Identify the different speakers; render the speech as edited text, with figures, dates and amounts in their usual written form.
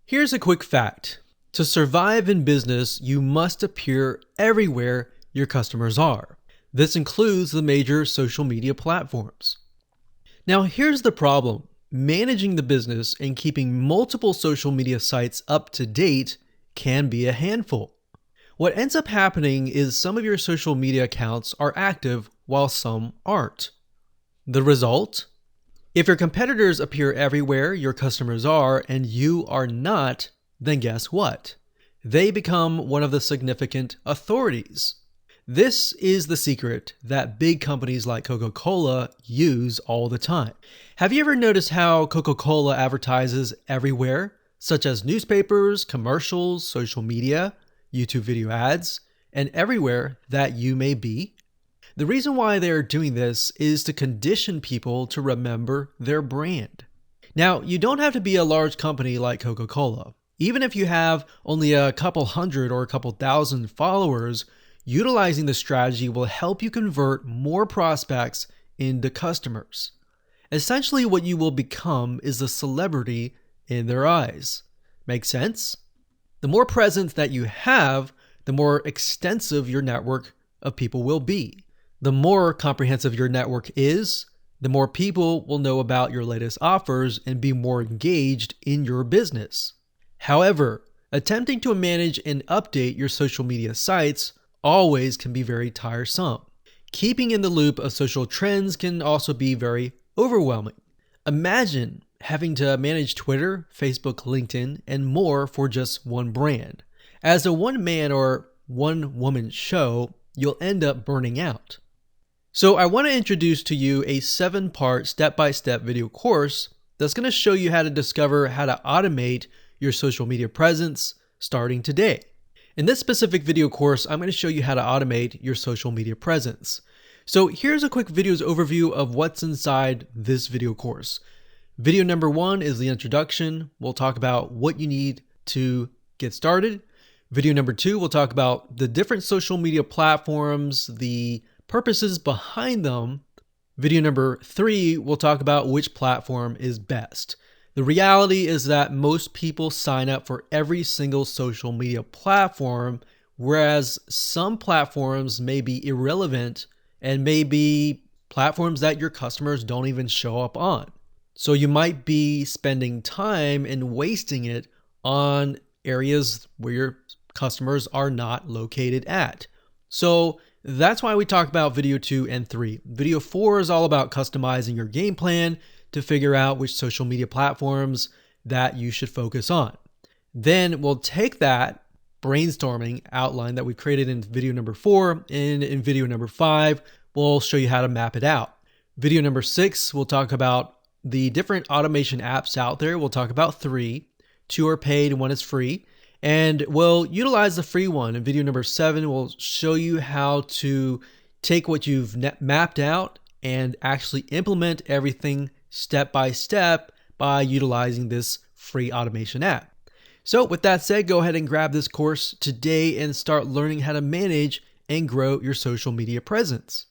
Speaker 1: Here's a quick fact. To survive in business, you must appear everywhere your customers are. This includes the major social media platforms. Now, here's the problem. Managing the business and keeping multiple social media sites up to date can be a handful. What ends up happening is some of your social media accounts are active while some aren't. The result? If your competitors appear everywhere your customers are and you are not, then guess what? They become one of the significant authorities. This is the secret that big companies like Coca-Cola use all the time. Have you ever noticed how Coca-Cola advertises everywhere, such as newspapers, commercials, social media, YouTube video ads, and everywhere that you may be? The reason why they are doing this is to condition people to remember their brand. Now, you don't have to be a large company like Coca-Cola. Even if you have only a couple hundred or a couple thousand followers, utilizing the strategy will help you convert more prospects into customers. Essentially, what you will become is a celebrity in their eyes. Make sense? The more presence that you have, the more extensive your network of people will be. The more comprehensive your network is, the more people will know about your latest offers and be more engaged in your business. However, attempting to manage and update your social media sites always can be very tiresome. Keeping in the loop of social trends can also be very overwhelming. Imagine having to manage Twitter, Facebook, LinkedIn, and more for just one brand. As a one-man or one-woman show, you'll end up burning out. So I want to introduce to you a 7-part step-by-step video course that's going to show you how to discover how to automate your social media presence starting today. In this specific video course, I'm going to show you how to automate your social media presence. So here's a quick video's overview of what's inside this video course. Video number 1 is the introduction. We'll talk about what you need to get started. Video number 2, we'll talk about the different social media platforms, the purposes behind them. Video number 3, we'll talk about which platform is best. The reality is that most people sign up for every single social media platform, whereas some platforms may be irrelevant and may be platforms that your customers don't even show up on. So you might be spending time and wasting it on areas where your customers are not located at. So that's why we talk about video 2 and 3. Video 4 is all about customizing your game plan to figure out which social media platforms that you should focus on. Then we'll take that brainstorming outline that we created in video number 4, and in video number 5, we'll show you how to map it out. Video number 6, we'll talk about the different automation apps out there. We'll talk about 3. 2 are paid and 1 is free. And we'll utilize the free one. In video number 7, we'll show you how to take what you've mapped out and actually implement everything step by step by utilizing this free automation app. So with that said, go ahead and grab this course today and start learning how to manage and grow your social media presence.